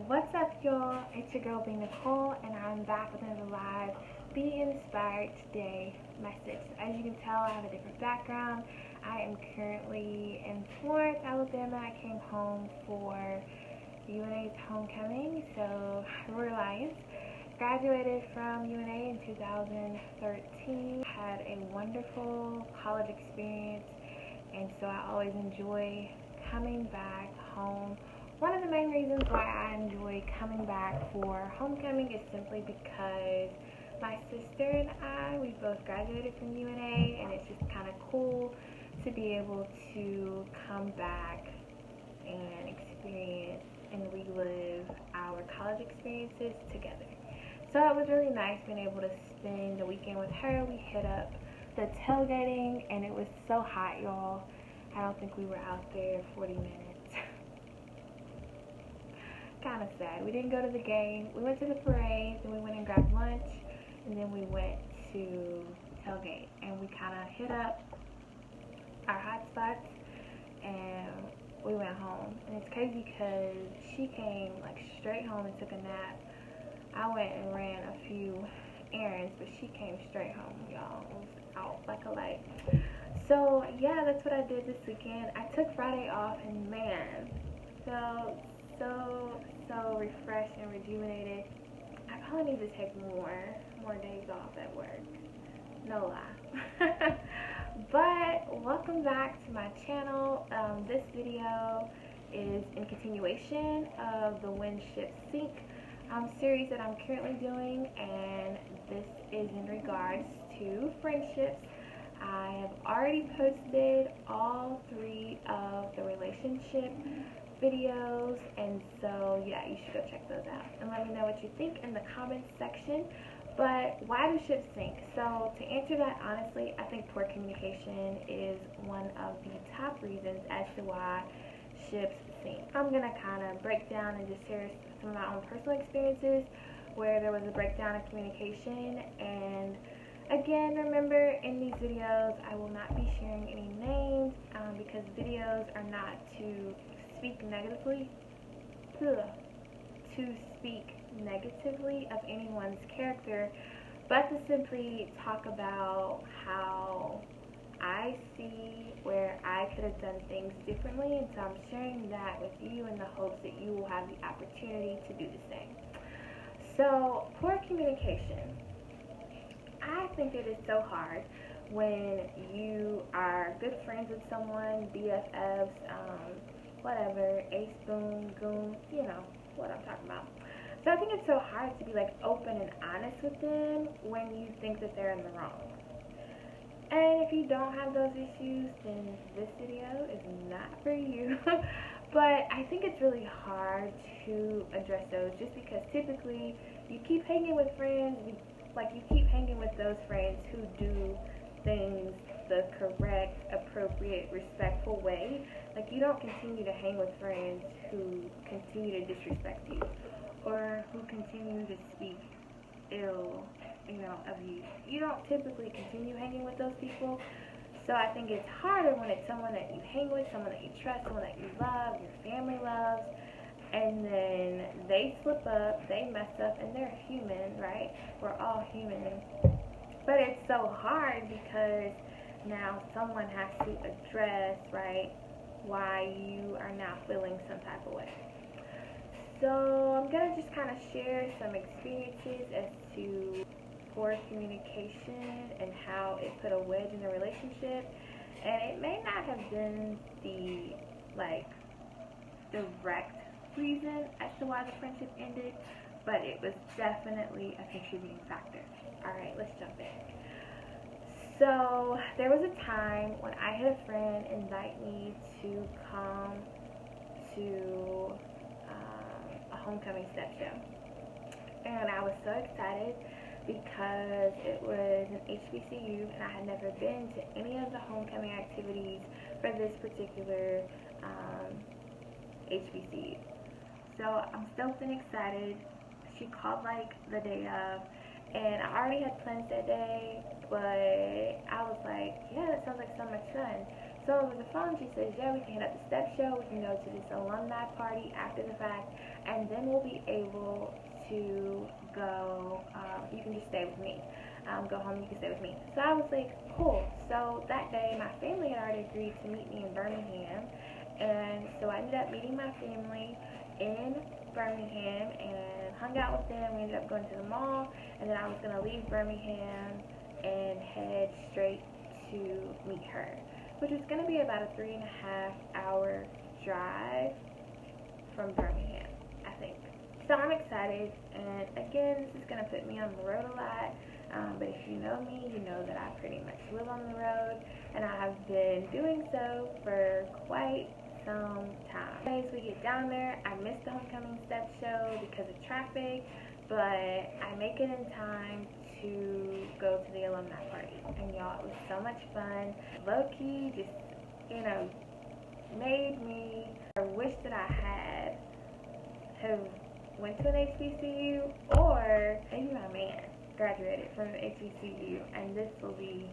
What's up, y'all? It's your girl, B. Nicole, and I'm back with another live Be Inspired Today message. As you can tell, I have a different background. I am currently in Florence, Alabama. I came home for UNA's homecoming, so Royal Lions. Graduated from UNA in 2013. Had a wonderful college experience, and so I always enjoy coming back home. One of the main reasons why I enjoy coming back for homecoming is simply because my sister and we both graduated from UNA, and it's just kind of cool to be able to come back and experience and relive our college experiences together. So it was really nice being able to spend the weekend with her. We hit up the tailgating, and it was so hot, y'all. I don't think we were out there 40 minutes. Kind of sad. We didn't go to the game. We went to the parade, then we went and grabbed lunch, and then we went to tailgate, and we kind of hit up our hot spots, and we went home. And it's crazy because she came like straight home and took a nap. I went and ran a few errands, but she came straight home, y'all. It was out like a light. So yeah, that's what I did this weekend. I took Friday off, and man, felt so refreshed and rejuvenated. I probably need to take more days off at work. No lie. But welcome back to my channel. This video is in continuation of the When Ships Sink series that I'm currently doing, and this is in regards to friendships. I have already posted all 3 of the relationship videos, and so yeah, you should go check those out and let me know what you think in the comments section. But why do ships sink? So to answer that honestly, I think poor communication is one of the top reasons as to why ships sink. I'm gonna kind of break down and just share some of my own personal experiences where there was a breakdown of communication. And again, remember, in these videos I will not be sharing any names because videos are not to speak negatively of anyone's character, but to simply talk about how I see where I could have done things differently. And so I'm sharing that with you in the hopes that you will have the opportunity to do the same. So poor communication. I think it is so hard when you are good friends with someone, BFFs, whatever, ace, boom, goon, you know what I'm talking about. So I think it's so hard to be like open and honest with them when you think that they're in the wrong. And if you don't have those issues, then this video is not for you. But I think it's really hard to address those just because typically you keep hanging with friends, you keep hanging with those friends who do things the correct, appropriate, respectful way. Like, you don't continue to hang with friends who continue to disrespect you or who continue to speak ill, of you. You don't typically continue hanging with those people. So I think it's harder when it's someone that you hang with, someone that you trust, someone that you love, your family loves, and then they slip up, they mess up, and they're human, right? We're all human. But it's so hard because now someone has to address, right, why you are now feeling some type of way. So I'm going to just kind of share some experiences as to poor communication and how it put a wedge in the relationship. And it may not have been the, direct reason as to why the friendship ended, but it was definitely a contributing factor. Alright, let's jump in. So there was a time when I had a friend invite me to come to a homecoming step show, and I was so excited because it was an HBCU and I had never been to any of the homecoming activities for this particular HBCU. So I'm stoked and excited. She called the day of, and I already had plans that day, but I was like, yeah, that sounds like so much fun. So over the phone, she says, yeah, we can hit up the step show, we can go to this alumni party after the fact, and then we'll be able to go, you can just stay with me. Go home, you can stay with me. So I was like, cool. So that day, my family had already agreed to meet me in Birmingham, and so I ended up meeting my family in Birmingham and hung out with them. We ended up going to the mall, and then I was going to leave Birmingham and head straight to meet her, which was going to be about a 3.5 hour drive from Birmingham, I think. So I'm excited, and again, this is going to put me on the road a lot, but if you know me, you know that I pretty much live on the road, and I have been doing so for quite some time. As we get down there, I missed the homecoming step show because of traffic, but I make it in time to go to the alumni party, and y'all, it was so much fun. Low-key, just, you know, made me wish that I have went to an HBCU, or maybe my man graduated from the HBCU, and this will be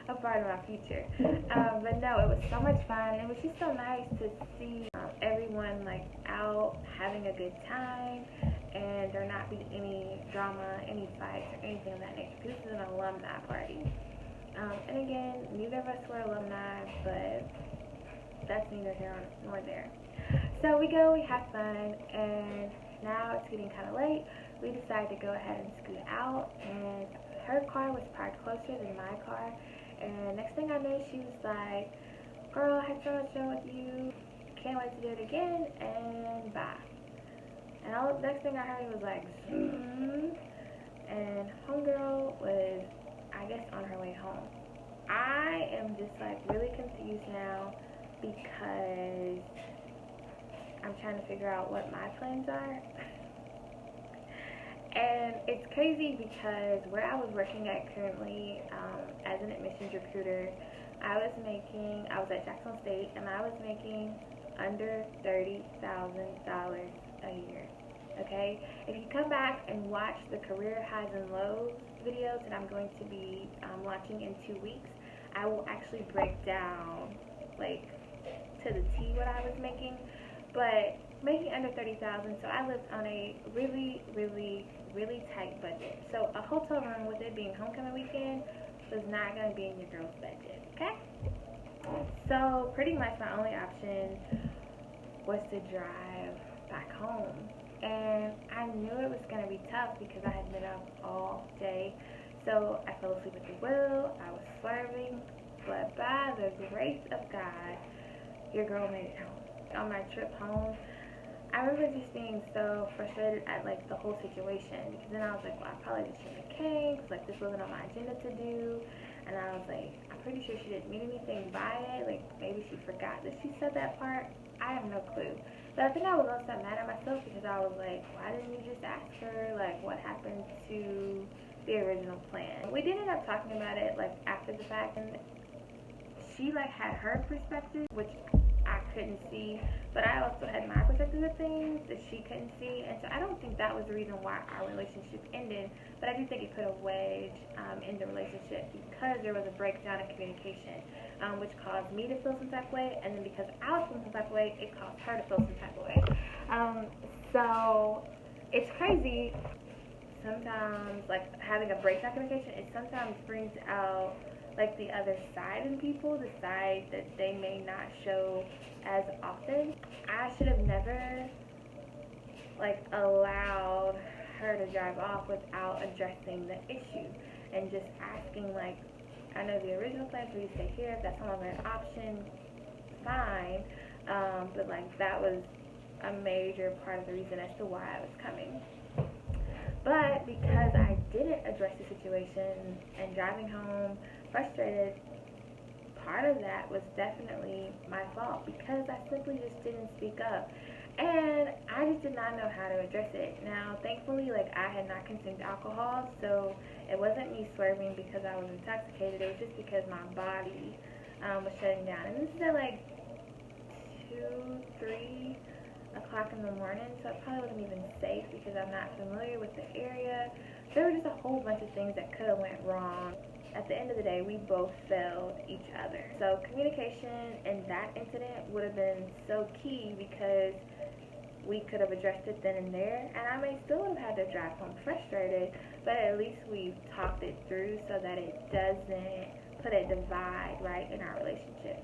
a part of my future. But no, it was so much fun. It was just so nice to see everyone like out having a good time, and there not be any drama, any fights, or anything of that nature. This is an alumni party. And again, neither of us were alumni, but that's neither here nor there. So we go, we have fun, and now it's getting kind of late. We decided to go ahead and scoot out, and her car was parked closer than my car, and next thing I know, she was like, girl, I had so much fun with you, can't wait to do it again, and bye. And the next thing I heard was like, zoom, and homegirl was, I guess, on her way home. I am just like really confused now because I'm trying to figure out what my plans are. And it's crazy because where I was working at currently as an admissions recruiter, I was at Jackson State, and I was making under $30,000 a year. Okay? If you come back and watch the career highs and lows videos that I'm going to be launching in 2 weeks, I will actually break down like to the T what I was making. But making under $30,000, so I lived on a really, really, really tight budget. So a hotel room, with it being homecoming weekend, was not going to be in your girl's budget, okay? So pretty much my only option was to drive back home. And I knew it was going to be tough because I had been up all day. So I fell asleep at the wheel, I was swerving, but by the grace of God, your girl made it home. On my trip home, I remember just being so frustrated at like the whole situation, because then I was like, well, I probably just shouldn't have came, because like this wasn't on my agenda to do. And I was like, I'm pretty sure she didn't mean anything by it, like maybe she forgot that she said that part. I have no clue. But I think I was also mad at myself because I was like, why didn't you just ask her like what happened to the original plan? We did end up talking about it like after the fact, and she like had her perspective, which I couldn't see, but I also had my perspective of things that she couldn't see, and so I don't think that was the reason why our relationship ended, but I do think it put a wedge in the relationship because there was a breakdown in communication, which caused me to feel some type of way, and then because I was feeling some type of way, it caused her to feel some type of way. So it's crazy. Sometimes, like, having a breakdown in communication, it sometimes brings out like the other side in people, the side that they may not show as often. I should have never like allowed her to drive off without addressing the issue and just asking like, I know the original plan for you to stay here, if that's no longer an option, fine, but like that was a major part of the reason as to why I was coming. But because I didn't address the situation and driving home frustrated, part of that was definitely my fault because I simply just didn't speak up, and I just did not know how to address it. Now thankfully, like, I had not consumed alcohol, so it wasn't me swerving because I was intoxicated. It was just because my body was shutting down, and this is at like 2-3 o'clock in the morning, so it probably wasn't even safe because I'm not familiar with the area. There were just a whole bunch of things that could have went wrong. at the end of the day, we both failed each other. So communication in that incident would have been so key, because we could have addressed it then and there, and I may still have had to drive home frustrated, but at least we've talked it through so that it doesn't put a divide, right, in our relationship.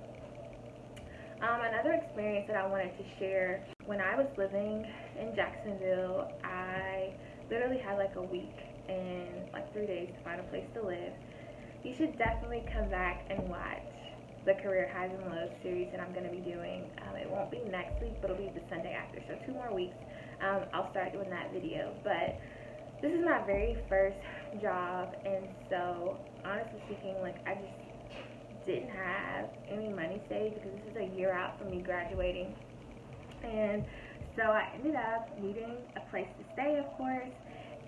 Another experience that I wanted to share, when I was living in Jacksonville, I literally had like a week and like 3 days to find a place to live. You should definitely come back and watch the Career Highs and Lows series that I'm going to be doing. It won't be next week, but it'll be the Sunday after, so 2 more weeks. I'll start doing that video. But this is my very first job, and so honestly speaking, like, I just didn't have any money saved, because this is a year out from me graduating. And so I ended up needing a place to stay, of course,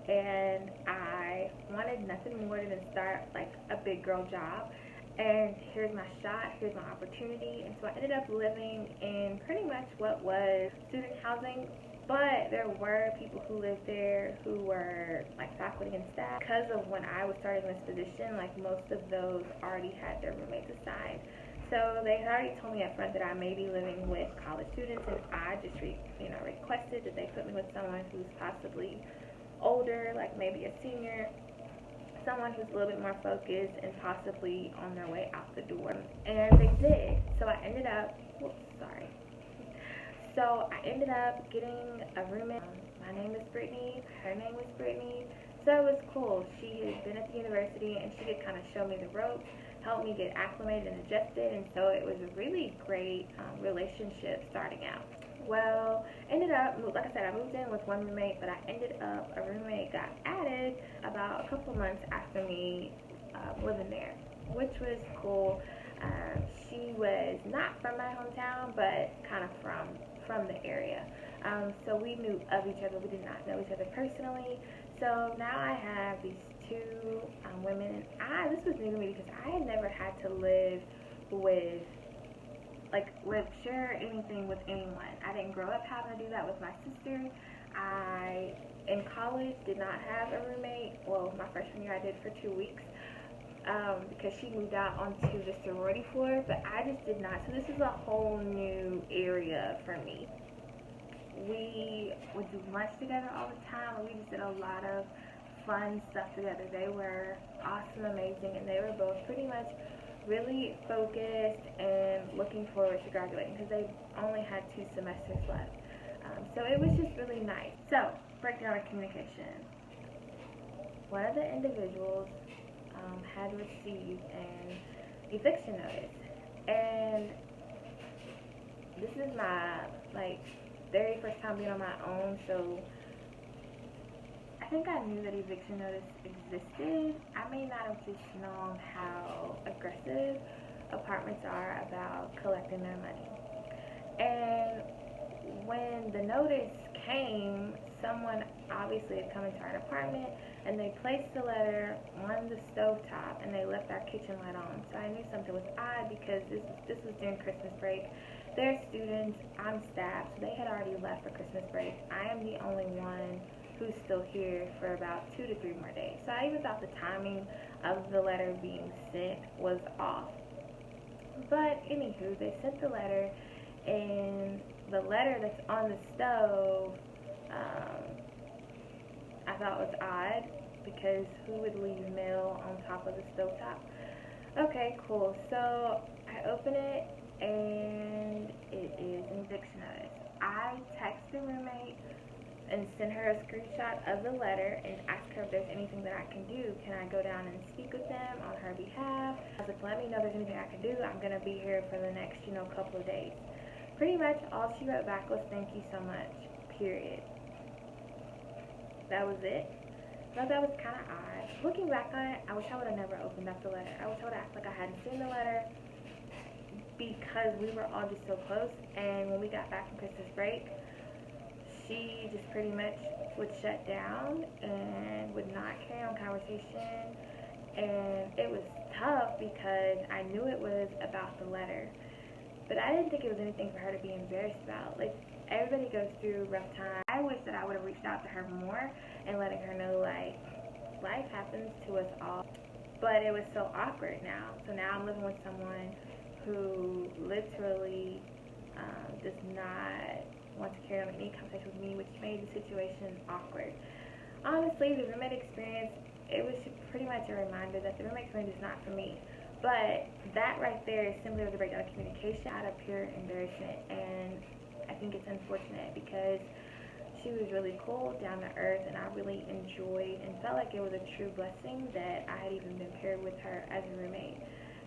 and I wanted nothing more than to start like a big girl job. And here's my shot, here's my opportunity. And so I ended up living in pretty much what was student housing, but there were people who lived there who were like faculty and staff. Because of when I was starting this position, like, most of those already had their roommates assigned. So they had already told me up front that I may be living with college students, and I just requested that they put me with someone who's possibly older, like maybe a senior, someone who's a little bit more focused and possibly on their way out the door. And they did. So I ended up, So I ended up getting a roommate. My name is Brittany, her name was Brittany. So it was cool. She had been at the university, and she could kind of show me the ropes, help me get acclimated and adjusted, and so it was a really great relationship starting out. Well, ended up, like I said, I moved in with one roommate, but I ended up, a roommate got added about a couple months after me living there, which was cool. She was not from my hometown, but kind of from the area. So we knew of each other. We did not know each other personally. So now I have these 2 women, and this was new to me, because I had never had to live share anything with anyone. I didn't grow up having to do that with my sister. I, in college, did not have a roommate. Well, my freshman year I did for 2 weeks, because she moved out onto the sorority floor, but I just did not. So this is a whole new area for me. We would do lunch together all the time, and we just did a lot of fun stuff together. They were awesome, amazing, and they were both pretty much really focused and looking forward to graduating, because they only had 2 semesters left. So it was just really nice. So, breakdown of communication. One of the individuals had received an eviction notice, and this is my very first time being on my own, so I think I knew that eviction notice existed. I may not have just known how aggressive apartments are about collecting their money. And when the notice came, someone obviously had come into our apartment, and they placed the letter on the stovetop, and they left our kitchen light on. So I knew something was odd, because this was during Christmas break. They're students, I'm staff, so they had already left for Christmas break. I am the only one who's still here for about 2 to 3 more days. So I even thought the timing of the letter being sent was off. But anywho, they sent the letter, and the letter that's on the stove, I thought was odd, because who would leave mail on top of the stovetop? Okay, cool. So I open it, and it is an eviction notice. I text the roommate and send her a screenshot of the letter and ask her if there's anything that I can do. Can I go down and speak with them on her behalf? I was like, let me know if there's anything I can do. I'm going to be here for the next, couple of days. Pretty much all she wrote back was, thank you so much, period. That was it. I thought that was kind of odd. Looking back on it, I wish I would have never opened up the letter. I wish I would have acted like I hadn't seen the letter, because we were all just so close. And when we got back from Christmas break, she just pretty much would shut down and would not carry on conversation. And it was tough, because I knew it was about the letter, but I didn't think it was anything for her to be embarrassed about. Like, everybody goes through rough times. I wish that I would have reached out to her more and letting her know, like, life happens to us all. but it was so awkward now. So now I'm living with someone who literally does not want to carry on any conversation with me, which made the situation awkward. Honestly, the roommate experience, it was pretty much a reminder that the roommate experience is not for me. But that right there is simply the breakdown of communication out of pure embarrassment, and I think it's unfortunate because she was really cool, down to earth, and I really enjoyed and felt like it was a true blessing that I had even been paired with her as a roommate.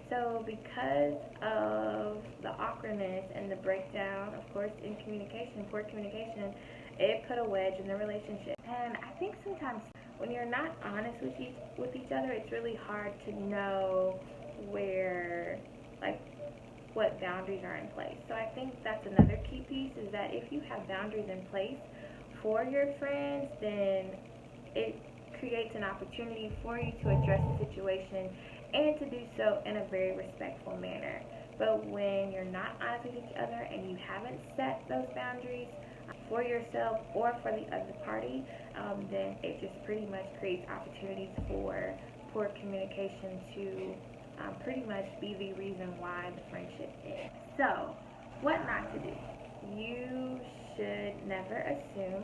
So because of the awkwardness and the breakdown, of course, in communication, poor communication, it put a wedge in the relationship. And I think sometimes when you're not honest with each other, it's really hard to know where, like, what boundaries are in place. So I think that's another key piece, is that if you have boundaries in place for your friends, then it creates an opportunity for you to address the situation and to do so in a very respectful manner. But when you're not honest with each other and you haven't set those boundaries for yourself or for the other party, then it just pretty much creates opportunities for poor communication to pretty much be the reason why the friendship ends. So, what not to do? You should never assume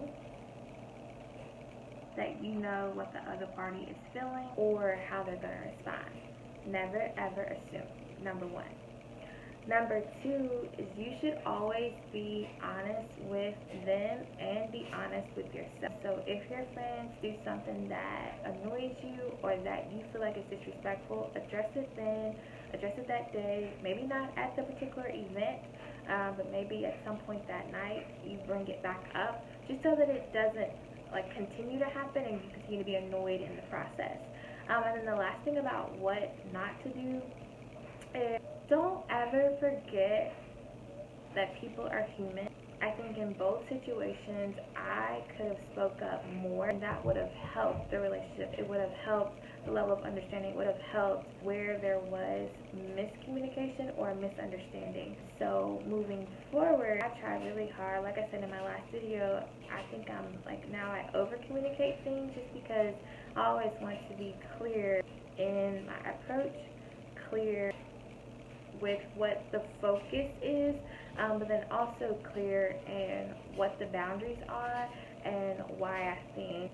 that you know what the other party is feeling or how they're going to respond. Never ever assume, number one. Number two is you should always be honest with them and be honest with yourself. So if your friends do something that annoys you or that you feel like is disrespectful, address it then, address it that day, maybe not at the particular event, but maybe at some point that night you bring it back up, just so that it doesn't like continue to happen and you continue to be annoyed in the process. And then the last thing about what not to do is don't ever forget that people are human. I think in both situations I could have spoke up more, and that would have helped the relationship. It would have helped the level of understanding. It would have helped where there was miscommunication or misunderstanding. So moving forward, I tried really hard. Like I said in my last video, I think I'm like, now I over communicate things just because I always want to be clear in my approach, clear with what the focus is, but then also clear in what the boundaries are and why I think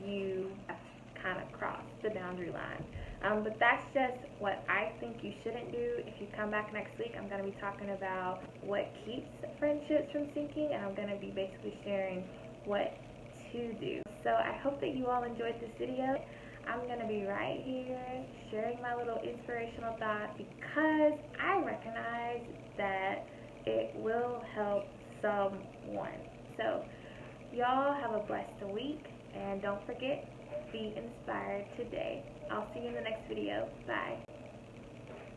you have kind of crossed the boundary line. But that's just what I think you shouldn't do. If you come back next week, I'm going to be talking about what keeps friendships from sinking, and I'm going to be basically sharing what to do. So I hope that you all enjoyed this video. I'm going to be right here sharing my little inspirational thought because I recognize that it will help someone. So y'all have a blessed week, and don't forget, be inspired today. I'll see you in the next video. Bye.